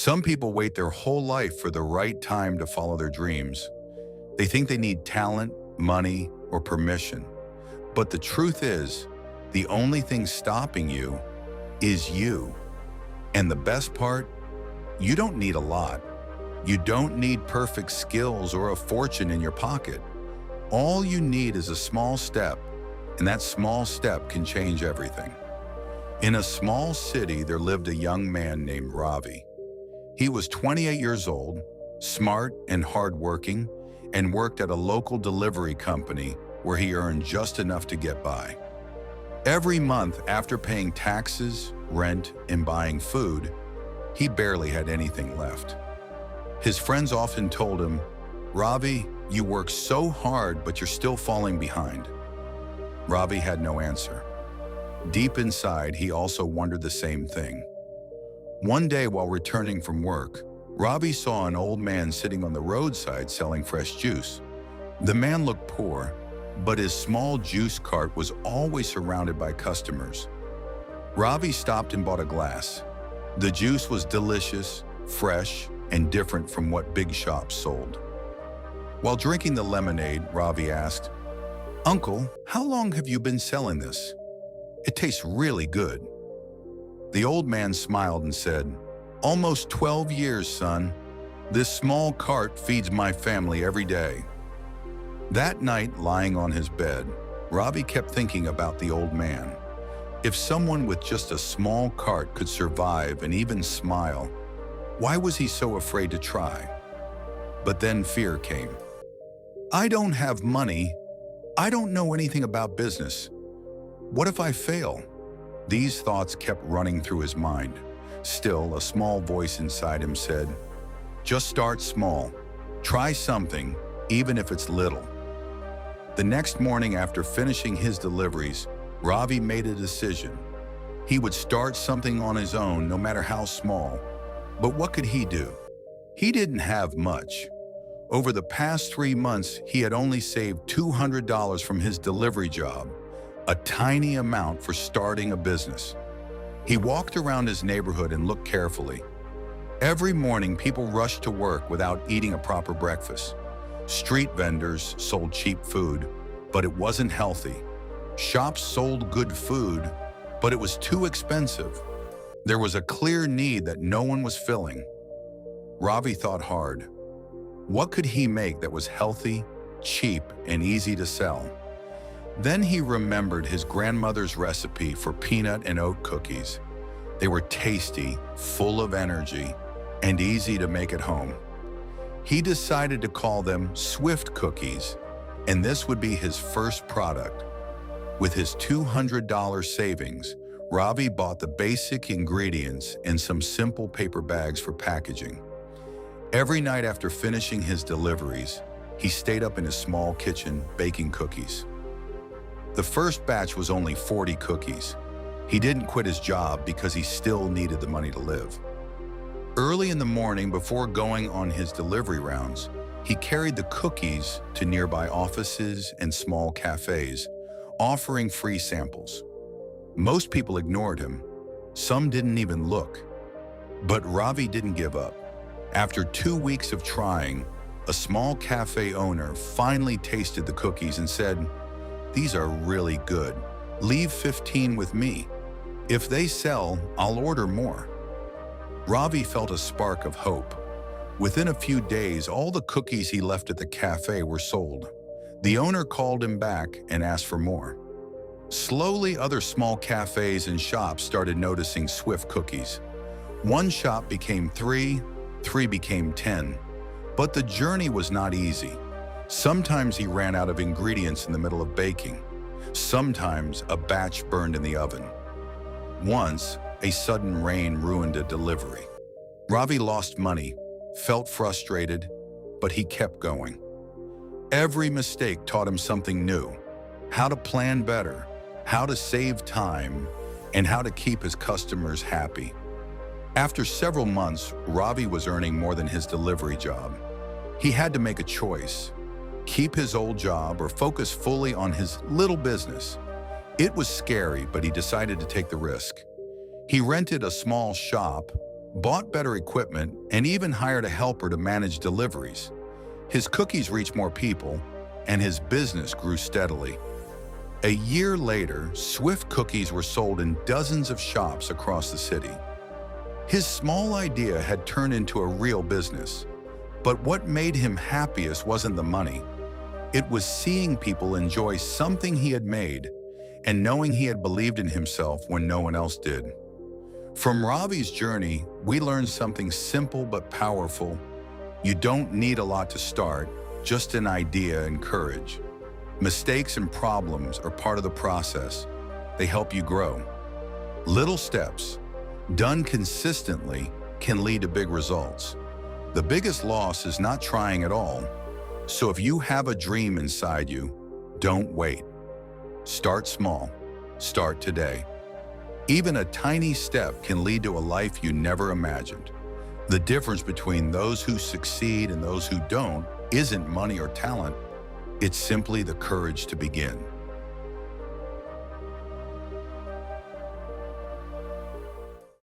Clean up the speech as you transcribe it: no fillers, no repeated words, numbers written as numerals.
Some people wait their whole life for the right time to follow their dreams. They think they need talent, money, or permission. But the truth is, the only thing stopping you is you. And the best part, you don't need a lot. You don't need perfect skills or a fortune in your pocket. All you need is a small step, and that small step can change everything. In a small city, there lived a young man named Ravi. He was 28 years old, smart and hardworking, and worked at a local delivery company where he earned just enough to get by. Every month, after paying taxes, rent, and buying food, he barely had anything left. His friends often told him, "Ravi, you work so hard, but you're still falling behind." Ravi had no answer. Deep inside, he also wondered the same thing. One day while returning from work, Ravi saw an old man sitting on the roadside selling fresh juice. The man looked poor, but his small juice cart was always surrounded by customers. Ravi stopped and bought a glass. The juice was delicious, fresh, and different from what big shops sold. While drinking the lemonade, Ravi asked, "Uncle, how long have you been selling this? It tastes really good." The old man smiled and said, "Almost 12 years, son. This small cart feeds my family every day." That night, lying on his bed, Ravi kept thinking about the old man. If someone with just a small cart could survive and even smile, why was he so afraid to try? But then fear came. "I don't have money. I don't know anything about business. What if I fail?" These thoughts kept running through his mind. Still, a small voice inside him said, "Just start small. Try something, even if it's little." The next morning, after finishing his deliveries, Ravi made a decision. He would start something on his own, no matter how small. But what could he do? He didn't have much. Over the past 3 months, he had only saved $200 from his delivery job, a tiny amount for starting a business. He walked around his neighborhood and looked carefully. Every morning, people rushed to work without eating a proper breakfast. Street vendors sold cheap food, but it wasn't healthy. Shops sold good food, but it was too expensive. There was a clear need that no one was filling. Ravi thought hard. What could he make that was healthy, cheap, and easy to sell? Then he remembered his grandmother's recipe for peanut and oat cookies. They were tasty, full of energy, and easy to make at home. He decided to call them Swift Cookies, and this would be his first product. With his $200 savings, Ravi bought the basic ingredients and some simple paper bags for packaging. Every night after finishing his deliveries, he stayed up in his small kitchen baking cookies. The first batch was only 40 cookies. He didn't quit his job because he still needed the money to live. Early in the morning, before going on his delivery rounds, he carried the cookies to nearby offices and small cafes, offering free samples. Most people ignored him. Some didn't even look. But Ravi didn't give up. After 2 weeks of trying, a small cafe owner finally tasted the cookies and said, "These are really good. Leave 15 with me. If they sell, I'll order more." Ravi felt a spark of hope. Within a few days, all the cookies he left at the cafe were sold. The owner called him back and asked for more. Slowly, other small cafes and shops started noticing Swift cookies. One shop became 3, 3 became 10. But the journey was not easy. Sometimes he ran out of ingredients in the middle of baking. Sometimes a batch burned in the oven. Once, a sudden rain ruined a delivery. Ravi lost money, felt frustrated, but he kept going. Every mistake taught him something new: how to plan better, how to save time, and how to keep his customers happy. After several months, Ravi was earning more than his delivery job. He had to make a choice: keep his old job or focus fully on his little business. It was scary, but he decided to take the risk. He rented a small shop, bought better equipment, and even hired a helper to manage deliveries. His cookies reached more people, and his business grew steadily. A year later, Swift cookies were sold in dozens of shops across the city. His small idea had turned into a real business. But what made him happiest wasn't the money. It was seeing people enjoy something he had made and knowing he had believed in himself when no one else did. From Ravi's journey, we learned something simple but powerful. You don't need a lot to start, just an idea and courage. Mistakes and problems are part of the process. They help you grow. Little steps, done consistently, can lead to big results. The biggest loss is not trying at all. So if you have a dream inside you, don't wait. Start small. Start today. Even a tiny step can lead to a life you never imagined. The difference between those who succeed and those who don't isn't money or talent. It's simply the courage to begin.